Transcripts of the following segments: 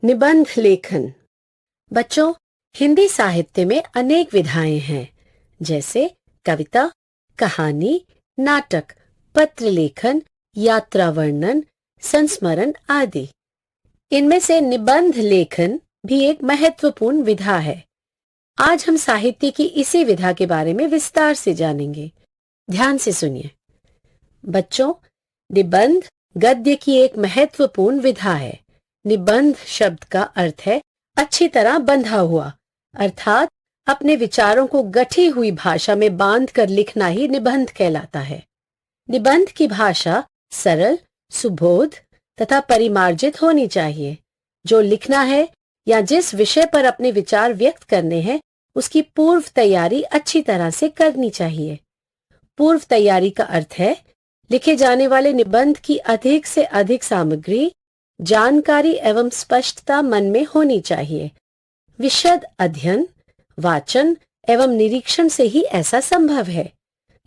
निबंध लेखन। बच्चों, हिंदी साहित्य में अनेक विधाएं हैं, जैसे कविता, कहानी, नाटक, पत्र लेखन, यात्रा वर्णन, संस्मरण आदि। इनमें से निबंध लेखन भी एक महत्वपूर्ण विधा है। आज हम साहित्य की इसी विधा के बारे में विस्तार से जानेंगे। ध्यान से सुनिए। बच्चों, निबंध गद्य की एक महत्वपूर्ण विधा है। निबंध शब्द का अर्थ है अच्छी तरह बंधा हुआ, अर्थात अपने विचारों को गठी हुई भाषा में बांध कर लिखना ही निबंध कहलाता है। निबंध की भाषा सरल, सुबोध तथा परिमार्जित होनी चाहिए। जो लिखना है या जिस विषय पर अपने विचार व्यक्त करने हैं, उसकी पूर्व तैयारी अच्छी तरह से करनी चाहिए। पूर्व तैयारी का अर्थ है लिखे जाने वाले निबंध की अधिक से अधिक सामग्री, जानकारी एवं स्पष्टता मन में होनी चाहिए। विशद अध्ययन, वाचन एवं निरीक्षण से ही ऐसा संभव है।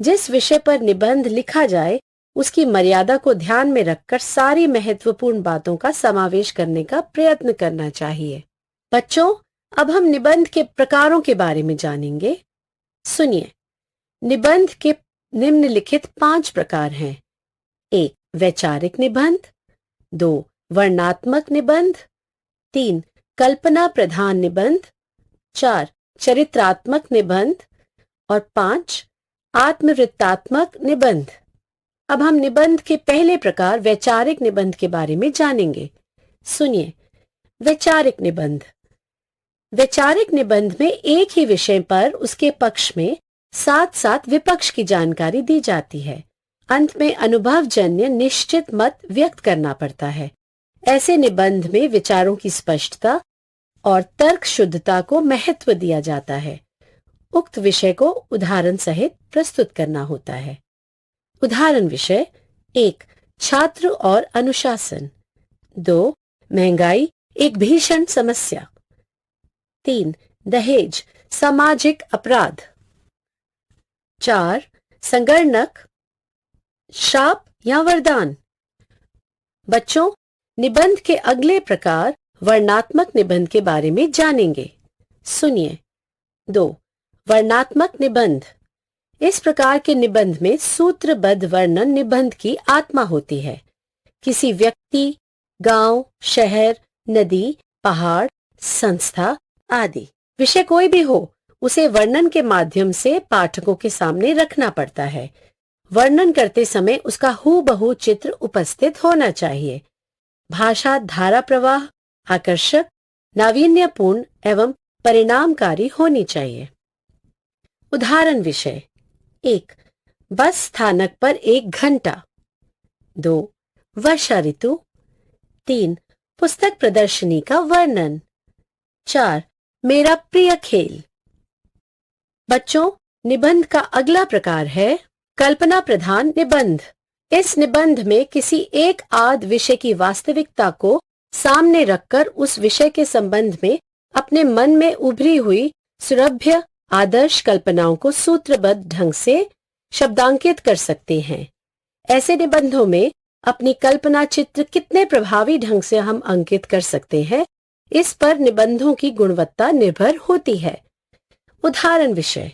जिस विषय पर निबंध लिखा जाए, उसकी मर्यादा को ध्यान में रखकर सारी महत्वपूर्ण बातों का समावेश करने का प्रयत्न करना चाहिए। बच्चों, अब हम निबंध के प्रकारों के बारे में जानेंगे। सुनिए। निबंध के निम्नलिखित 5 प्रकार हैं। 1. वैचारिक निबंध। 2. वर्णनात्मक निबंध। 3. कल्पना प्रधान निबंध। 4. चरित्रात्मक निबंध और 5. आत्मवृत्तात्मक निबंध। अब हम निबंध के पहले प्रकार वैचारिक निबंध के बारे में जानेंगे। सुनिए। वैचारिक निबंध। वैचारिक निबंध में एक ही विषय पर उसके पक्ष में साथ साथ विपक्ष की जानकारी दी जाती है। अंत में अनुभवजन्य निश्चित मत व्यक्त करना पड़ता है। ऐसे निबंध में विचारों की स्पष्टता और तर्क शुद्धता को महत्व दिया जाता है। उक्त विषय को उदाहरण सहित प्रस्तुत करना होता है। उदाहरण विषय: 1. छात्र और अनुशासन। 2. महंगाई एक भीषण समस्या। 3. दहेज सामाजिक अपराध। 4. संगणक शाप या वरदान। बच्चों, निबंध के अगले प्रकार वर्णनात्मक निबंध के बारे में जानेंगे। सुनिए। 2. वर्णनात्मक निबंध। इस प्रकार के निबंध में सूत्रबद्ध वर्णन निबंध की आत्मा होती है। किसी व्यक्ति, गांव, शहर, नदी, पहाड़, संस्था आदि, विषय कोई भी हो, उसे वर्णन के माध्यम से पाठकों के सामने रखना पड़ता है। वर्णन करते समय उसका हूबहू चित्र उपस्थित होना चाहिए। भाषा धारा प्रवाह आकर्षक, नावीन्यपूर्ण एवं परिणामकारी होनी चाहिए। उदाहरण विषय: 1. बस स्थानक पर 1 घंटा। 2. वर्षा ऋतु। 3. पुस्तक प्रदर्शनी का वर्णन। 4. मेरा प्रिय खेल। बच्चों, निबंध का अगला प्रकार है कल्पना प्रधान निबंध। इस निबंध में किसी एक आध विषय की वास्तविकता को सामने रखकर उस विषय के संबंध में अपने मन में उभरी हुई सुरभ्य आदर्श कल्पनाओं को सूत्रबद्ध ढंग से शब्दांकित कर सकते हैं। ऐसे निबंधों में अपनी कल्पना चित्र कितने प्रभावी ढंग से हम अंकित कर सकते हैं, इस पर निबंधों की गुणवत्ता निर्भर होती है। उदाहरण विषय: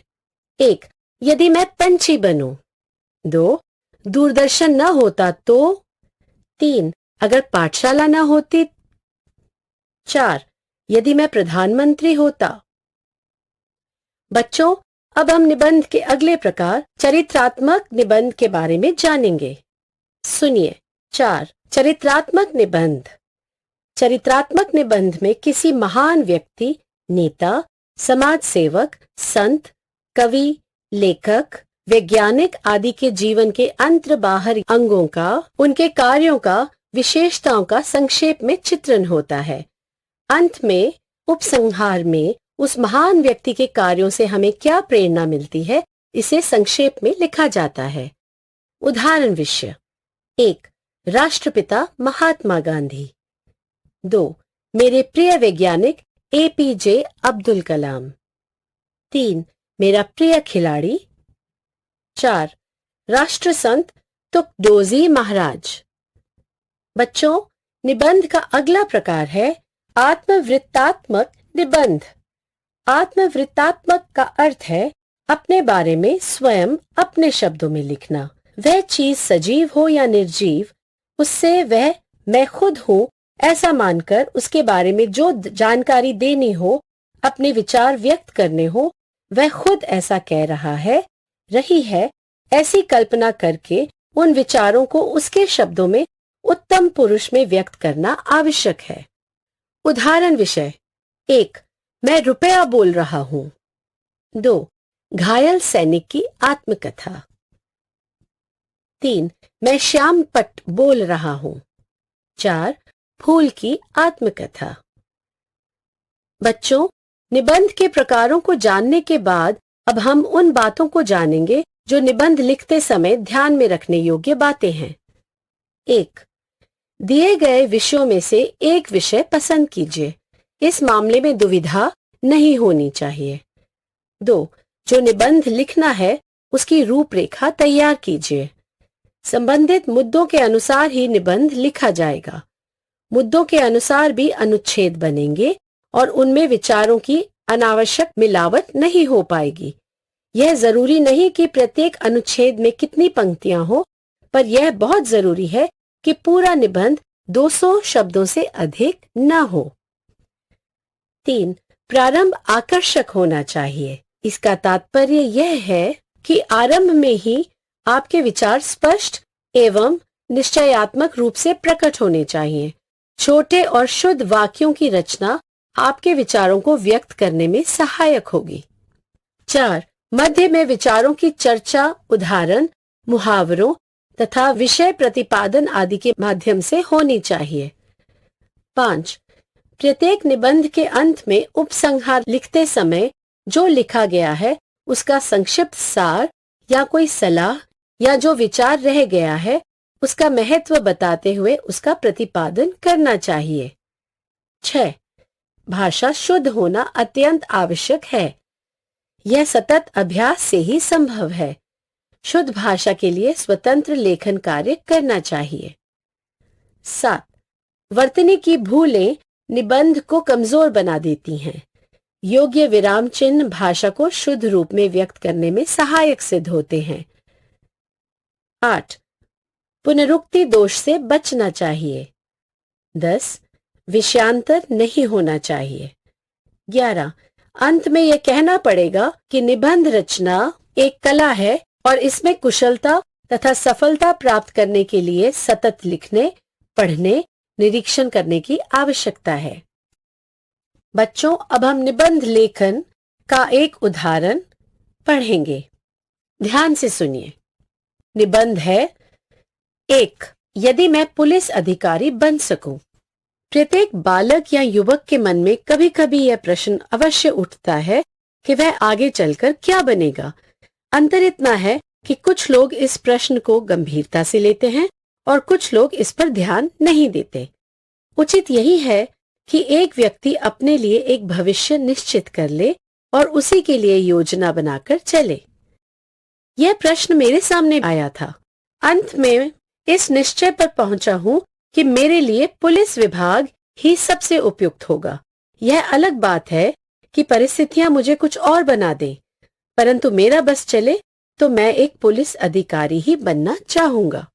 1. यदि मैं पंछी बनूं। 2. दूरदर्शन न होता तो। 3. अगर पाठशाला न होती। 4. यदि मैं प्रधानमंत्री होता। बच्चों, अब हम निबंध के अगले प्रकार चरित्रात्मक निबंध के बारे में जानेंगे। सुनिए। 4. चरित्रात्मक निबंध। चरित्रात्मक निबंध में किसी महान व्यक्ति, नेता, समाज सेवक, संत, कवि, लेखक, वैज्ञानिक आदि के जीवन के अंतर्बाहरी अंगों का, उनके कार्यों का, विशेषताओं का संक्षेप में चित्रण होता है। अंत में उपसंहार में उस महान व्यक्ति के कार्यों से हमें क्या प्रेरणा मिलती है, इसे संक्षेप में लिखा जाता है। उदाहरण विषय: 1. राष्ट्रपिता महात्मा गांधी। 2. मेरे प्रिय वैज्ञानिक APJ अब्दुल कलाम। 3. मेरा प्रिय खिलाड़ी। 4. राष्ट्रसंत तुकडोजी महाराज। बच्चों, निबंध का अगला प्रकार है आत्मवृत्तात्मक निबंध। आत्मवृत्तात्मक का अर्थ है अपने बारे में स्वयं अपने शब्दों में लिखना। वह चीज सजीव हो या निर्जीव, उससे वह मैं खुद हूँ ऐसा मानकर उसके बारे में जो जानकारी देनी हो, अपने विचार व्यक्त करने हो, वह खुद ऐसा कह रहा है, रही है, ऐसी कल्पना करके उन विचारों को उसके शब्दों में उत्तम पुरुष में व्यक्त करना आवश्यक है। उदाहरण विषय: 1. मैं रुपया बोल रहा हूं। 2. घायल सैनिक की आत्मकथा। 3. मैं श्याम पट बोल रहा हूं। 4. फूल की आत्मकथा। बच्चों, निबंध के प्रकारों को जानने के बाद अब हम उन बातों को जानेंगे जो निबंध लिखते समय ध्यान में रखने योग्य बातें हैं। 1. दिए गए विषयों में से एक विषय पसंद कीजिए। इस मामले में दुविधा नहीं होनी चाहिए। 2. जो निबंध लिखना है उसकी रूपरेखा तैयार कीजिए। संबंधित मुद्दों के अनुसार ही निबंध लिखा जाएगा। मुद्दों के अनुसार भी अनुच्छेद बनेंगे और उनमें विचारों की अनावश्यक मिलावट नहीं हो पाएगी। यह जरूरी नहीं कि प्रत्येक अनुच्छेद में कितनी पंक्तियां हो, पर यह बहुत जरूरी है कि पूरा निबंध 200 शब्दों से अधिक न हो। 3. प्रारंभ आकर्षक होना चाहिए। इसका तात्पर्य यह है कि आरंभ में ही आपके विचार स्पष्ट एवं निश्चयात्मक रूप से प्रकट होने चाहिए। छोटे और शुद्ध वाक्यों की रचना आपके विचारों को व्यक्त करने में सहायक होगी। 4. मध्य में विचारों की चर्चा उदाहरण, मुहावरों तथा विषय प्रतिपादन आदि के माध्यम से होनी चाहिए। 5. प्रत्येक निबंध के अंत में उपसंहार लिखते समय जो लिखा गया है उसका संक्षिप्त सार या कोई सलाह या जो विचार रह गया है उसका महत्व बताते हुए उसका प्रतिपादन करना चाहिए। 6. भाषा शुद्ध होना अत्यंत आवश्यक है। यह सतत अभ्यास से ही संभव है। शुद्ध भाषा के लिए स्वतंत्र लेखन कार्य करना चाहिए। 7. वर्तनी की भूलें निबंध को कमजोर बना देती हैं। योग्य विराम चिन्ह भाषा को शुद्ध रूप में व्यक्त करने में सहायक सिद्ध होते हैं। 8. पुनरुक्ति दोष से बचना चाहिए। 10. विषयांतर नहीं होना चाहिए। 11. अंत में यह कहना पड़ेगा कि निबंध रचना एक कला है और इसमें कुशलता तथा सफलता प्राप्त करने के लिए सतत लिखने, पढ़ने, निरीक्षण करने की आवश्यकता है। बच्चों, अब हम निबंध लेखन का एक उदाहरण पढ़ेंगे। ध्यान से सुनिए। निबंध है: 1. यदि मैं पुलिस अधिकारी बन सकूं। प्रत्येक बालक या युवक के मन में कभी कभी यह प्रश्न अवश्य उठता है कि वह आगे चलकर क्या बनेगा। अंतर इतना है कि कुछ लोग इस प्रश्न को गंभीरता से लेते हैं और कुछ लोग इस पर ध्यान नहीं देते। उचित यही है कि एक व्यक्ति अपने लिए एक भविष्य निश्चित कर ले और उसी के लिए योजना बनाकर चले। यह प्रश्न मेरे सामने आया था। अंत में इस निश्चय पर पहुंचा हूं कि मेरे लिए पुलिस विभाग ही सबसे उपयुक्त होगा। यह अलग बात है कि परिस्थितियां मुझे कुछ और बना दें, परंतु मेरा बस चले तो मैं एक पुलिस अधिकारी ही बनना चाहूंगा।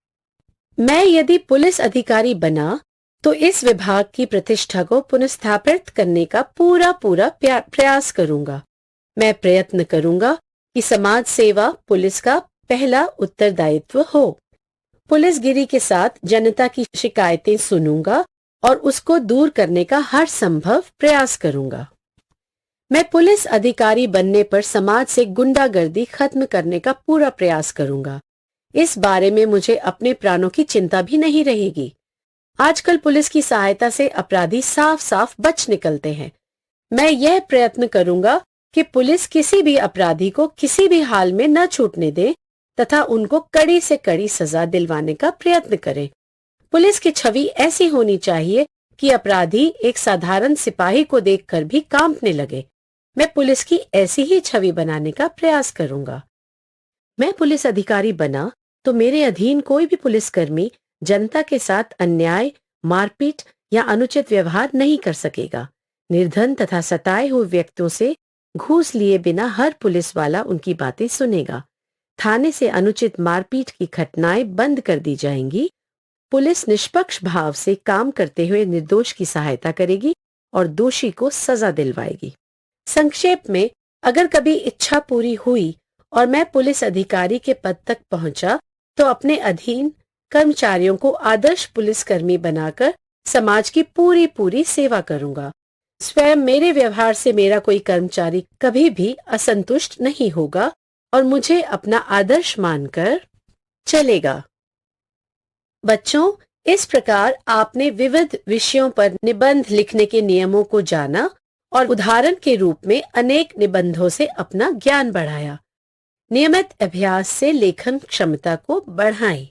मैं यदि पुलिस अधिकारी बना तो इस विभाग की प्रतिष्ठा को पुनर्स्थापित करने का पूरा प्रयास करूंगा। मैं प्रयत्न करूंगा कि समाज सेवा पुलिस का पहला उत्तरदायित्व हो। पुलिसगिरी के साथ जनता की शिकायतें सुनूंगा और उसको दूर करने का हर संभव प्रयास करूंगा। मैं पुलिस अधिकारी बनने पर समाज से गुंडागर्दी खत्म करने का पूरा प्रयास करूंगा। इस बारे में मुझे अपने प्राणों की चिंता भी नहीं रहेगी। आजकल पुलिस की सहायता से अपराधी साफ साफ बच निकलते हैं। मैं यह प्रयत्न करूंगा कि पुलिस किसी भी अपराधी को किसी भी हाल में न छूटने दे तथा उनको कड़ी से कड़ी सजा दिलवाने का प्रयत्न करे। पुलिस की छवि ऐसी होनी चाहिए कि अपराधी एक साधारण सिपाही को देखकर भी कांपने लगे। मैं पुलिस की ऐसी ही छवि बनाने का प्रयास करूंगा। मैं पुलिस अधिकारी बना तो मेरे अधीन कोई भी पुलिसकर्मी जनता के साथ अन्याय, मारपीट या अनुचित व्यवहार नहीं कर सकेगा। निर्धन तथा सताए हुए व्यक्तियों से घूस लिए बिना हर पुलिस वाला उनकी बातें सुनेगा। थाने से अनुचित मारपीट की घटनाएं बंद कर दी जाएंगी। पुलिस निष्पक्ष भाव से काम करते हुए निर्दोष की सहायता करेगी और दोषी को सजा दिलवाएगी। संक्षेप में, अगर कभी इच्छा पूरी हुई और मैं पुलिस अधिकारी के पद तक पहुंचा, तो अपने अधीन कर्मचारियों को आदर्श पुलिसकर्मी बनाकर समाज की पूरी पूरी सेवा करूंगा। स्वयं मेरे व्यवहार से मेरा कोई कर्मचारी कभी भी असंतुष्ट नहीं होगा और मुझे अपना आदर्श मानकर चलेगा। बच्चों, इस प्रकार आपने विविध विषयों पर निबंध लिखने के नियमों को जाना और उदाहरण के रूप में अनेक निबंधों से अपना ज्ञान बढ़ाया। नियमित अभ्यास से लेखन क्षमता को बढ़ाएं।